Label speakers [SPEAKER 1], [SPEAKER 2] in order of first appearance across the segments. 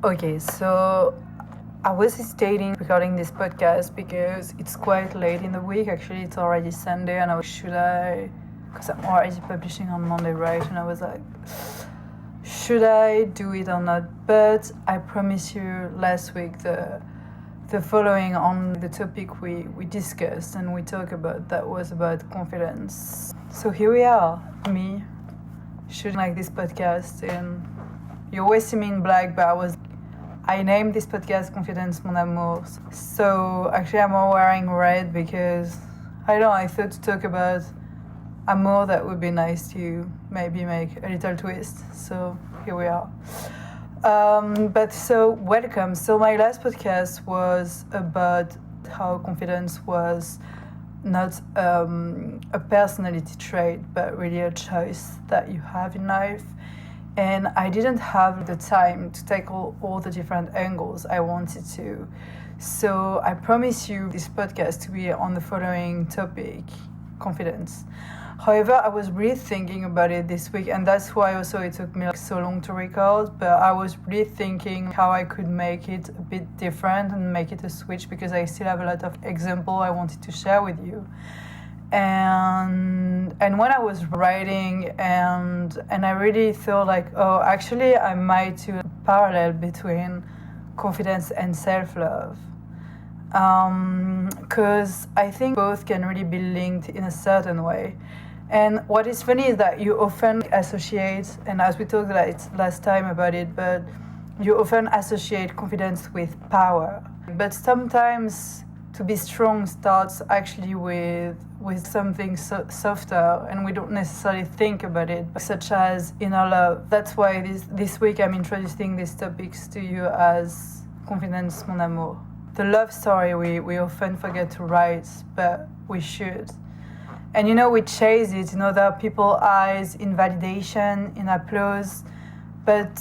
[SPEAKER 1] Okay, so I was hesitating recording this podcast because it's quite late in the week. Actually, it's already Sunday, and should I? Because I'm already publishing on Monday, right? And I was like, should I do it or not? But I promise you, last week the following on the topic we discussed and we talked about that was about confidence. So here we are, me shooting like this podcast, and you always see me in black, but I named this podcast Confidence Mon Amour. So actually I'm all wearing red because I thought to talk about amour that would be nice to maybe make a little twist. So here we are. But so welcome. So my last podcast was about how confidence was not a personality trait, but really a choice that you have in life. And I didn't have the time to tackle all the different angles I wanted to. So I promise you this podcast to be on the following topic, confidence. However, I was really thinking about it this week, and that's why also it took me so long to record, but I was really thinking how I could make it a bit different and make it a switch, because I still have a lot of examples I wanted to share with you. And when I was writing and I really thought like, oh, actually I might do a parallel between confidence and self-love. Because I think both can really be linked in a certain way. And what is funny is that you often associate, and as we talked last time about it, but you often associate confidence with power. But sometimes to be strong starts actually with something softer, and we don't necessarily think about it, such as inner love. That's why this week I'm introducing these topics to you as Confidence Mon Amour. The love story we often forget to write, but we should. And we chase it in other people's eyes, in validation, in applause, but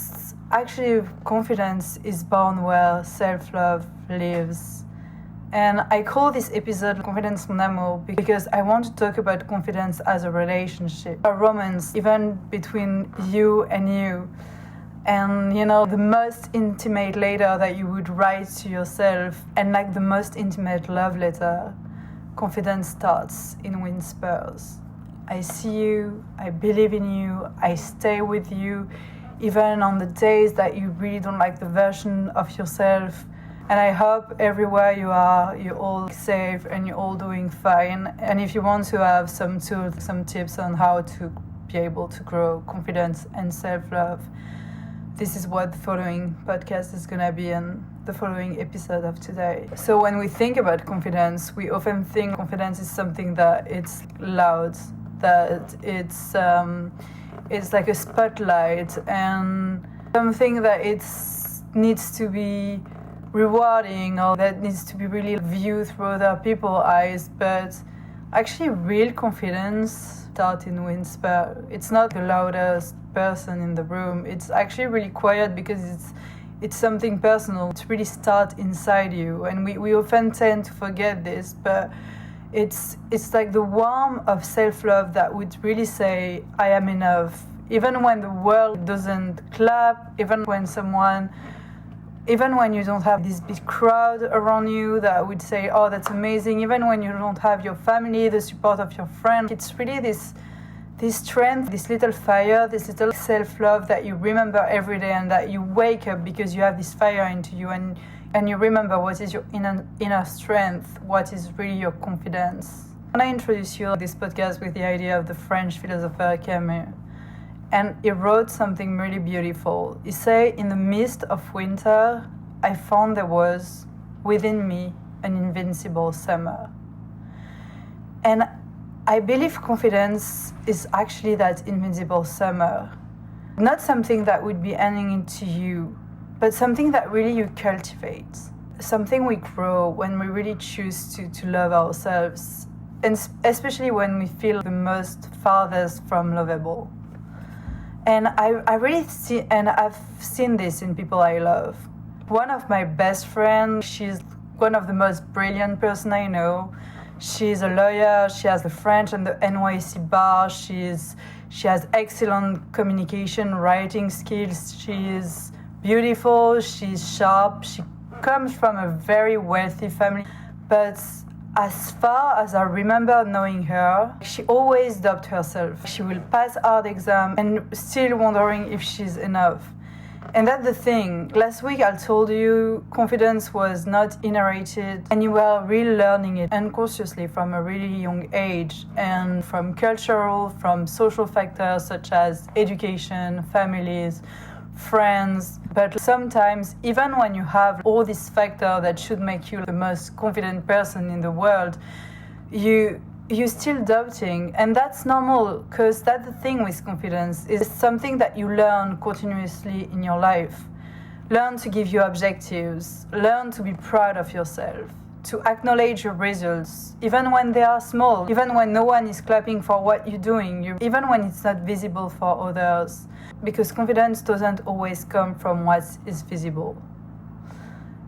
[SPEAKER 1] actually confidence is born where self-love lives. And I call this episode Confidence Mon Amour because I want to talk about confidence as a relationship, a romance, even between you and you. And the most intimate letter that you would write to yourself, and like the most intimate love letter, confidence starts in whispers. I see you, I believe in you, I stay with you, even on the days that you really don't like the version of yourself. And I hope everywhere you are, you're all safe and you're all doing fine. And if you want to have some tools, some tips on how to be able to grow confidence and self-love, this is what the following podcast is going to be in the following episode of today. So when we think about confidence, we often think confidence is something that it's loud, that it's like a spotlight, and something that it needs to be rewarding, or that needs to be really viewed through other people's eyes. But actually real confidence starts in whisper. It's not the loudest person in the room. It's actually really quiet, because it's something personal. It really starts inside you, and we often tend to forget this, but it's like the warmth of self-love that would really say, I am enough, even when the world doesn't clap, even when you don't have this big crowd around you that would say, oh, that's amazing, even when you don't have your family, the support of your friend. It's really this strength, this little fire, this little self-love that you remember every day, and that you wake up because you have this fire into you, and you remember what is your inner strength, what is really your confidence. And I introduce you to this podcast with the idea of the French philosopher Camus. And he wrote something really beautiful. He said, in the midst of winter, I found there was within me an invincible summer. And I believe confidence is actually that invincible summer. Not something that would be ending into you, but something that really you cultivate. Something we grow when we really choose to love ourselves, and especially when we feel the most farthest from lovable. And I really see, and I've seen this in people I love. One of my best friends, she's one of the most brilliant person I know. She's a lawyer, she has the French and the NYC bar, she has excellent communication, writing skills, she is beautiful, she's sharp, she comes from a very wealthy family, but as far as I remember knowing her, she always doubted herself. She will pass hard exam and still wondering if she's enough. And that's the thing. Last week I told you confidence was not inherited and you were really learning it unconsciously from a really young age, and from cultural, from social factors such as education, families, friends. But sometimes, even when you have all these factors that should make you the most confident person in the world, you're still doubting, and that's normal, because that's the thing with confidence. It's something that you learn continuously in your life. Learn to give you objectives, learn to be proud of yourself, to acknowledge your results, even when they are small, even when no one is clapping for what you're doing, even when it's not visible for others. Because confidence doesn't always come from what is visible.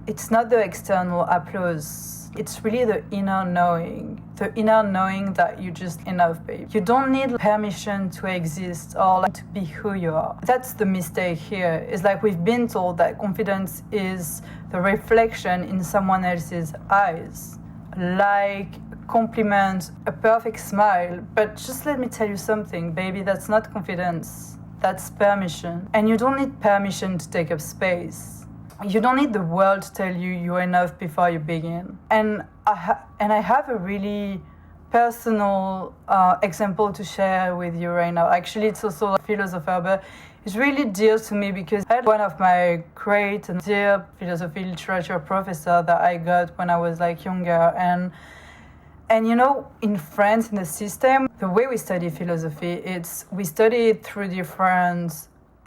[SPEAKER 1] It's not the external applause. It's really the inner knowing that you're just enough, babe. You don't need permission to exist or to be who you are. That's the mistake here. It's like we've been told that confidence is the reflection in someone else's eyes. Like a compliment, a perfect smile. But just let me tell you something, baby, that's not confidence. That's permission. And you don't need permission to take up space. You don't need the world to tell you you're enough before you begin. And I have a really personal example to share with you right now. Actually, it's also a philosopher, but it's really dear to me because I had one of my great and dear philosophy literature professor that I got when I was like younger. And you know, in France, in the system, the way we study philosophy, we study it through different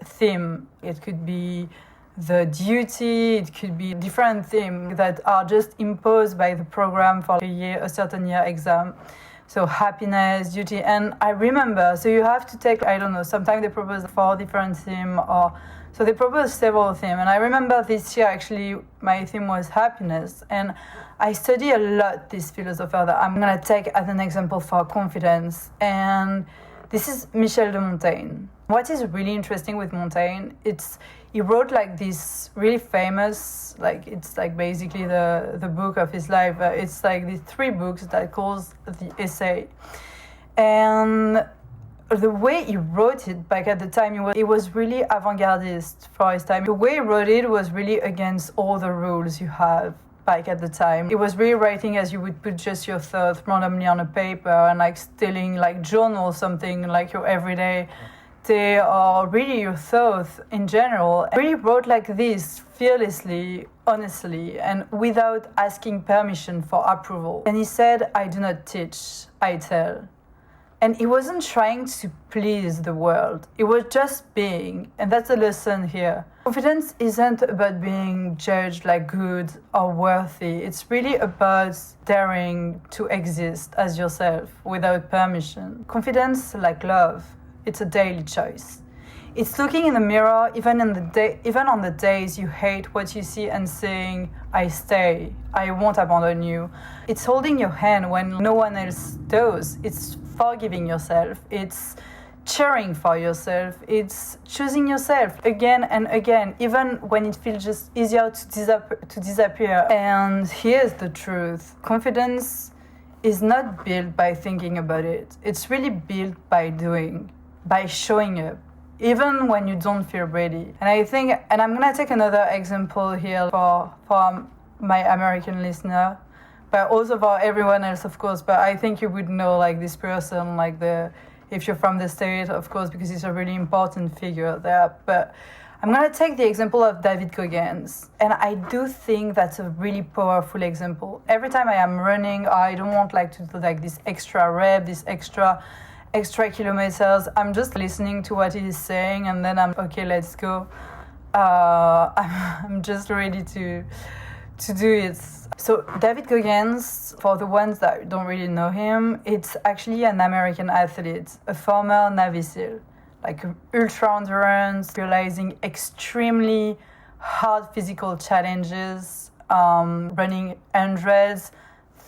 [SPEAKER 1] themes. It could be the duty, it could be different themes that are just imposed by the program for a certain year exam. So happiness, duty, and I remember, so you have to take, I don't know, sometimes they propose 4 different themes, so they propose several themes. And I remember this year, actually, my theme was happiness. And I study a lot this philosopher that I'm going to take as an example for confidence. And this is Michel de Montaigne. What is really interesting with Montaigne, he wrote like this really famous, like it's like basically the book of his life. It's like these 3 books that calls the essay. And the way he wrote it back at the time, it was really avant-gardist for his time. The way he wrote it was really against all the rules you have back at the time. It was really writing as you would put just your thoughts randomly on a paper and like stealing like journal something like your everyday day or really your thoughts in general. He really wrote like this fearlessly, honestly, and without asking permission for approval. And he said, I do not teach, I tell. And he wasn't trying to please the world. It was just being. And that's a lesson here. Confidence isn't about being judged like good or worthy. It's really about daring to exist as yourself without permission. Confidence, like love, it's a daily choice. It's looking in the mirror even on the days you hate what you see and saying, I stay, I won't abandon you. It's holding your hand when no one else does. It's forgiving yourself. It's cheering for yourself. It's choosing yourself again and again, even when it feels just easier to disappear. And here's the truth. Confidence is not built by thinking about it. It's really built by doing, by showing up, even when you don't feel ready. And I think, and I'm gonna take another example here for my American listener, but also for everyone else, of course. But I think you would know like this person, like if you're from the States, of course, because he's a really important figure there. But I'm gonna take the example of David Goggins, and I do think that's a really powerful example. Every time I am running, I don't want like to do like this extra rep, this extra kilometers. I'm just listening to what he's saying, and then I'm okay. Let's go. I'm just ready to do it. So David Goggins, for the ones that don't really know him, it's actually an American athlete, a former Navy SEAL, like ultra endurance, realizing extremely hard physical challenges, running hundreds,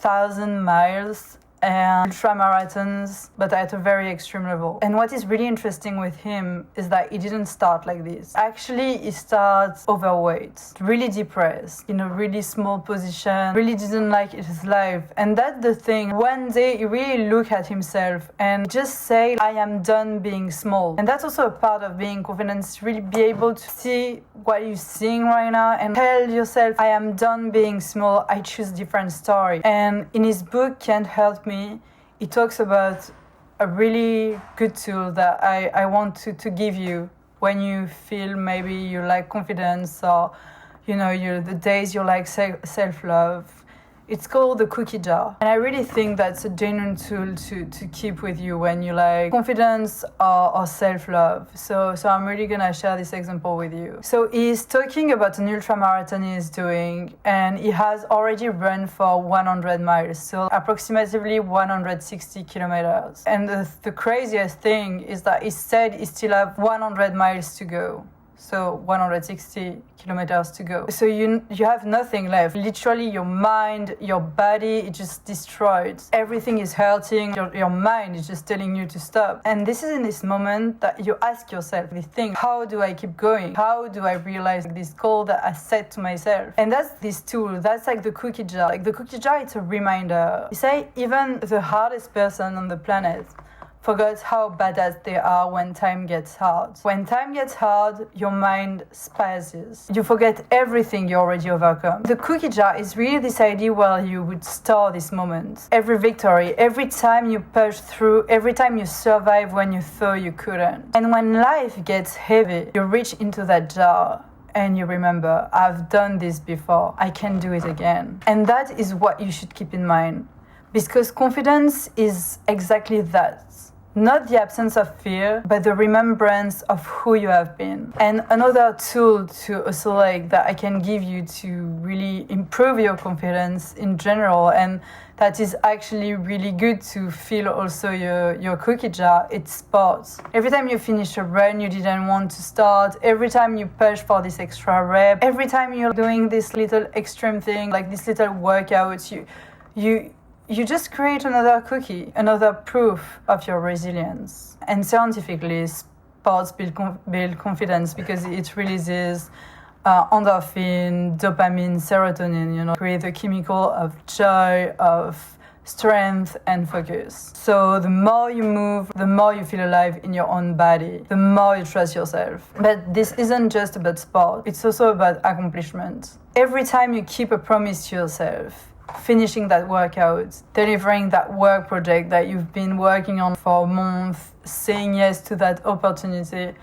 [SPEAKER 1] 1,000 miles and ultra marathons, but at a very extreme level. And what is really interesting with him is that he didn't start like this. Actually, he starts overweight, really depressed, in a really small position, really didn't like his life. And that's the thing. One day, he really looked at himself and just say, I am done being small. And that's also a part of being confident, really be able to see what you're seeing right now and tell yourself, I am done being small, I choose different story. And in his book, Can't Help Me, he talks about a really good tool that I want to give you when you feel maybe you lack confidence, or the days you like self-love. It's called the cookie jar. And I really think that's a genuine tool to keep with you when you like confidence or self-love. So I'm really gonna share this example with you. So he's talking about an ultramarathon he's doing, and he has already run for 100 miles, so approximately 160 kilometers. And the craziest thing is that he said he still have 100 miles to go. So 160 kilometers to go. So you have nothing left. Literally your mind, your body, it just destroyed. Everything is hurting. Your mind is just telling you to stop. And this is in this moment that you ask yourself this thing, how do I keep going? How do I realize this goal that I set to myself? And that's this tool. That's like the cookie jar. Like the cookie jar, it's a reminder. You say even the hardest person on the planet forgot how badass they are when time gets hard. When time gets hard, your mind spazzes. You forget everything you already overcome. The cookie jar is really this idea where you would store this moment. Every victory, every time you push through, every time you survive when you thought you couldn't. And when life gets heavy, you reach into that jar and you remember, I've done this before, I can do it again. And that is what you should keep in mind. Because confidence is exactly that. Not the absence of fear, but the remembrance of who you have been. And another tool to also like that I can give you to really improve your confidence in general, and that is actually really good to fill also your cookie jar, it's sports. Every time you finish a run you didn't want to start, every time you push for this extra rep, every time you're doing this little extreme thing, like this little workout, you just create another cookie, another proof of your resilience. And scientifically, sports build confidence because it releases endorphin, dopamine, serotonin, create a chemical of joy, of strength and focus. So the more you move, the more you feel alive in your own body, the more you trust yourself. But this isn't just about sport, it's also about accomplishment. Every time you keep a promise to yourself, finishing that workout, delivering that work project that you've been working on for a month, saying yes to that opportunity,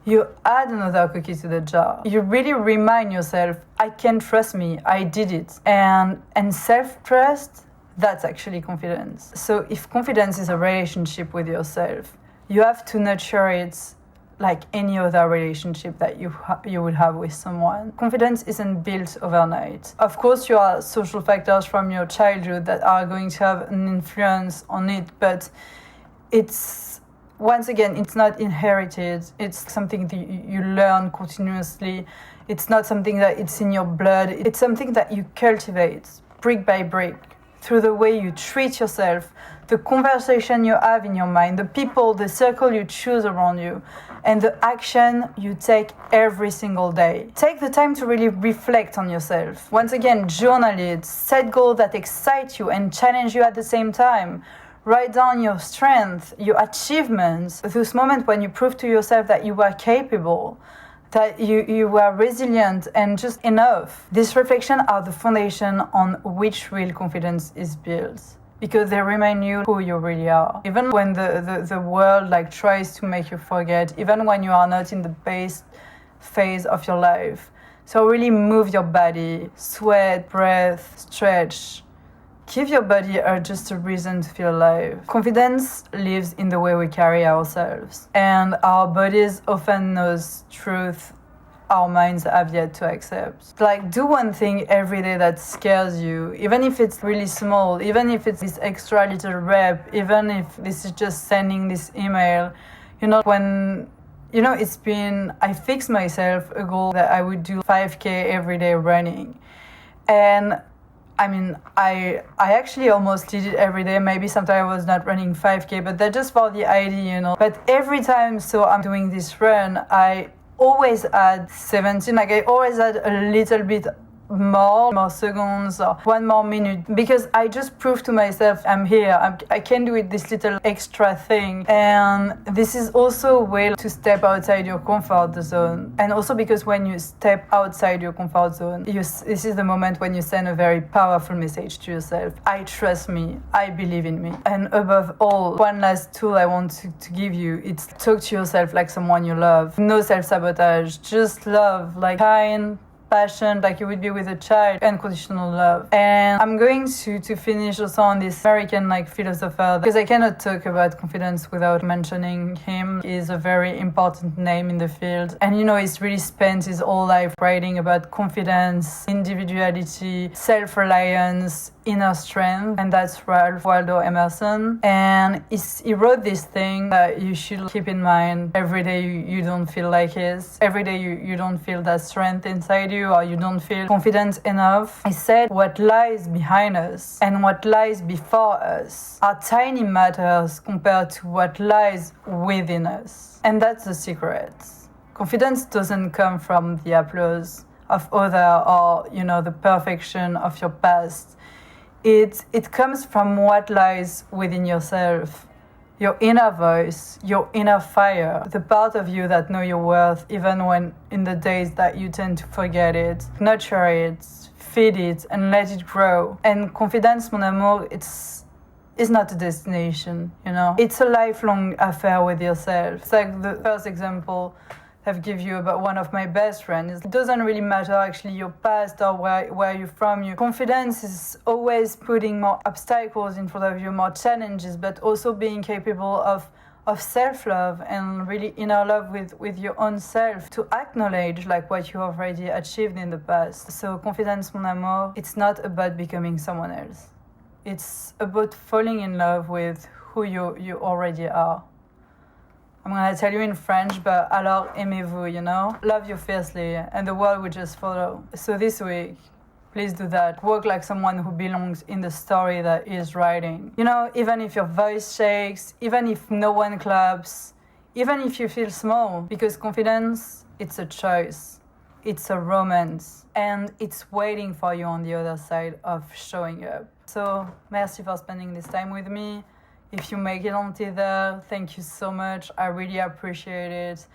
[SPEAKER 1] you add another cookie to the jar. You really remind yourself, I can trust me, I did it. And self-trust, that's actually confidence. So if confidence is a relationship with yourself, you have to nurture it like any other relationship that you would have with someone. Confidence isn't built overnight. Of course, you are social factors from your childhood that are going to have an influence on it, but it's, once again, it's not inherited. It's something that you learn continuously. It's not something that it's in your blood. It's something that you cultivate brick by brick through the way you treat yourself, the conversation you have in your mind, the people, the circle you choose around you, and the action you take every single day. Take the time to really reflect on yourself. Once again, journal it, set goals that excite you and challenge you at the same time. Write down your strengths, your achievements, those moments when you prove to yourself that you were capable, that you were resilient and just enough. These reflections are the foundation on which real confidence is built, because they remind you who you really are. Even when the world tries to make you forget, even when you are not in the best phase of your life. So really move your body, sweat, breathe, stretch. Give your body just a reason to feel alive. Confidence lives in the way we carry ourselves. And our bodies often knows truth our minds have yet to accept. Do one thing every day that scares you, even if it's really small, even if it's this extra little rep, even if this is just sending this email. When I fixed myself a goal that I would do 5K every day running. And I mean, I actually almost did it every day. Maybe sometimes I was not running 5K, but that's just for the idea, you know. But every time, so I'm doing this run, I always add 17. Like I always add a little bit more seconds or 1 more minute, because I just prove to myself I'm here. I can do it, this little extra thing. And this is also a way to step outside your comfort zone. And also because when you step outside your comfort zone, this is the moment when you send a very powerful message to yourself. I trust me. I believe in me. And above all, one last tool I want to give you, it's talk to yourself like someone you love. No self-sabotage, just love, like kind, passion, like you would be with a child, unconditional love. And I'm going to finish also on this American like philosopher, because I cannot talk about confidence without mentioning him. He's a very important name in the field, and you know, he's really spent his whole life writing about confidence, individuality, self-reliance, inner strength, and that's Waldo Emerson. And he wrote this thing that you should keep in mind every day you don't feel like it. Every day you don't feel that strength inside you, or you don't feel confident enough. He said, what lies behind us and what lies before us are tiny matters compared to what lies within us. And that's the secret. Confidence doesn't come from the applause of others or, you know, the perfection of your past. It comes from what lies within yourself, your inner voice, your inner fire, the part of you that know your worth even when in the days that you tend to forget it. Nurture it, feed it, and let it grow. And confidence, mon amour, it's not a destination, you know. It's a lifelong affair with yourself. It's like the first example I've given you about one of my best friends. It doesn't really matter actually your past or where you're from. Your confidence is always putting more obstacles in front of you, more challenges, but also being capable of self-love and really inner love with your own self, to acknowledge like what you already achieved in the past. So confidence, mon amour, it's not about becoming someone else. It's about falling in love with who you already are. I'm gonna tell you in French, but alors aimez-vous, you know? Love you fiercely, and the world will just follow. So this week, please do that. Work like someone who belongs in the story that is writing. You know, even if your voice shakes, even if no one claps, even if you feel small, because confidence, it's a choice. It's a romance, and it's waiting for you on the other side of showing up. So, merci for spending this time with me. If you make it until there, thank you so much. I really appreciate it.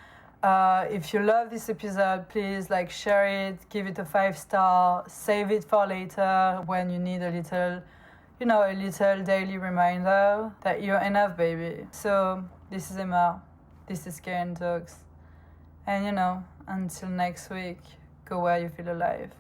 [SPEAKER 1] If you love this episode, please like share it, give it a 5-star, save it for later when you need a little, you know, a little daily reminder that you're enough, baby. So this is Emma. This is Karen Talks. And you know, until next week, go where you feel alive.